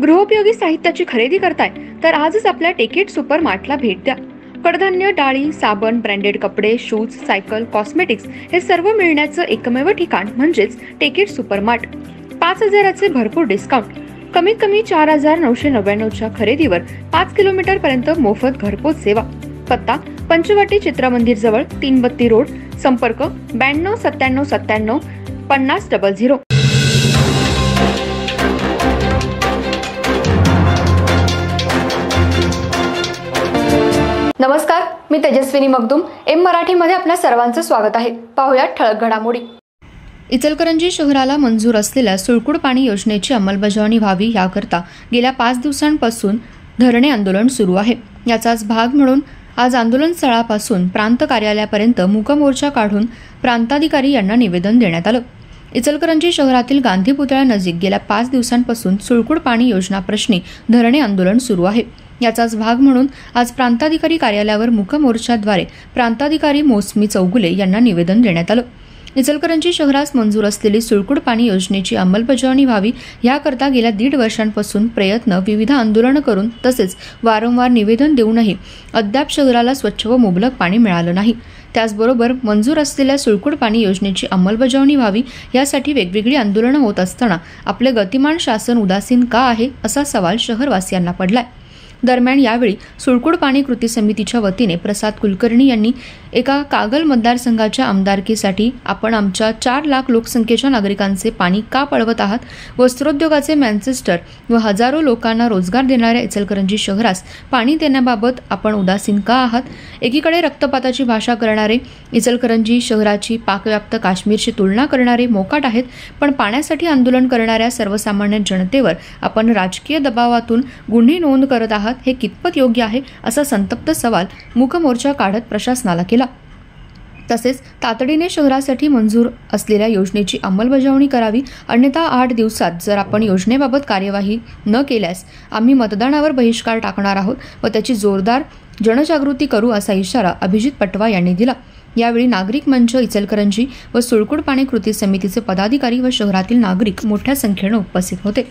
गृहोपयोगी साहित्याची खरेदी करताय तर आजच आपल्या टेकेट सुपर मार्टला भेट द्या। कडधान्य, डाळी, साबण, ब्रँडेड कपडे, शूज, सायकल, कॉस्मेटिक्स हे सर्व मिळण्याचं एकमेव ठिकाण म्हणजेच टेकेट सुपर मार्ट। 5,000चे भरपूर डिस्काउंट, कमीत कमी 4,999च्या खरेदीवर 5 किलोमीटर पर्यंत मोफत घरपोच सेवा। पत्ता पंचवटी चित्रमंदिर जवळ, 3 बत्ती रोड। संपर्क 92 97 97 50 00। नमस्कार, मी तेजस्विनी मगदूम। एम मराठीमध्ये आपल्या सर्वांचं स्वागत आहे। पाहूया ठळक घडामोडी। इचलकरंजी शहराला मंजूर असलेल्या सुळकुड पाणी योजनेची अंमलबजावणी व्हावी याकरता गेल्या 5 दिवसांपासून धरणे आंदोलन सुरू आहे। याचाच भाग म्हणून आज आंदोलन स्थळापासून प्रांत कार्यालयापर्यंत मूक मोर्चा काढून प्रांताधिकारी यांना निवेदन देण्यात आलं। इचलकरंजी शहरातील गांधी पुतळ्यानजीक गेल्या 5 दिवसांपासून सुळकुड पाणी योजना प्रश्नी धरणे आंदोलन सुरू आहे। याचाच भाग म्हणून आज प्रांताधिकारी कार्यालयावर मूक मोर्चाद्वारे प्रांताधिकारी मोसमी चौगुले यांना निवेदन देण्यात आलं। इचलकरंजी शहरास मंजूर असलेली सुळकुड पाणी योजनेची अंमलबजावणी व्हावी याकरता गेल्या 1.5 वर्षांपासून प्रयत्न, विविध आंदोलनं करून तसेच वारंवार निवेदन देऊनही अद्याप शहराला स्वच्छ व मुबलक पाणी मिळालं नाही। त्याचबरोबर मंजूर असलेल्या सुळकुड पाणी योजनेची अंमलबजावणी व्हावी यासाठी वेगवेगळी आंदोलनं होत असताना आपले गतिमान शासन उदासीन का आहे असा सवाल शहरवासियांना पडलाय। दरम्यान यावेळी सुळकुड पाणी कृती समितीच्या वतीने प्रसाद कुलकर्णी यांनी एका कागल मतदारसंघाच्या आमदारकीसाठी आपण आमच्या 4 लाख लोकसंख्येच्या नागरिकांचे पाणी का पळवत आहात, वस्त्रोद्योगाचे मॅन्चेस्टर व हजारो लोकांना रोजगार देणाऱ्या इचलकरंजी शहरास पाणी देण्याबाबत आपण उदासीन का आहात, एकीकडे रक्तपाताची भाषा करणारे इचलकरंजी शहराची पाकव्याप्त काश्मीरशी तुलना करणारे मोकाट आहेत, पण पाण्यासाठी आंदोलन करणाऱ्या सर्वसामान्य जनतेवर आपण राजकीय दबावातून गुन्हे नोंद करत आहात, हे कितपत योग्य आहे असा संतप्त सवाल मूक मोर्चा काढत प्रशासनाला केला। तसेच तातडीने शहरासाठी मंजूर असलेल्या योजनेची अंमलबजावणी करावी, अन्यथा 8 दिवसात जर आपण योजनेबाबत कार्यवाही न केल्यास आम्ही मतदानावर बहिष्कार टाकणार आहोत व त्याची जोरदार जनजागृती करू असा इशारा अभिजित पटवा यांनी दिला। यावेळी नागरिक मंच इचलकरंजी व सुळकुड पाणी कृती समितीचे पदाधिकारी व शहरातील नागरिक मोठ्या संख्येने उपस्थित होते।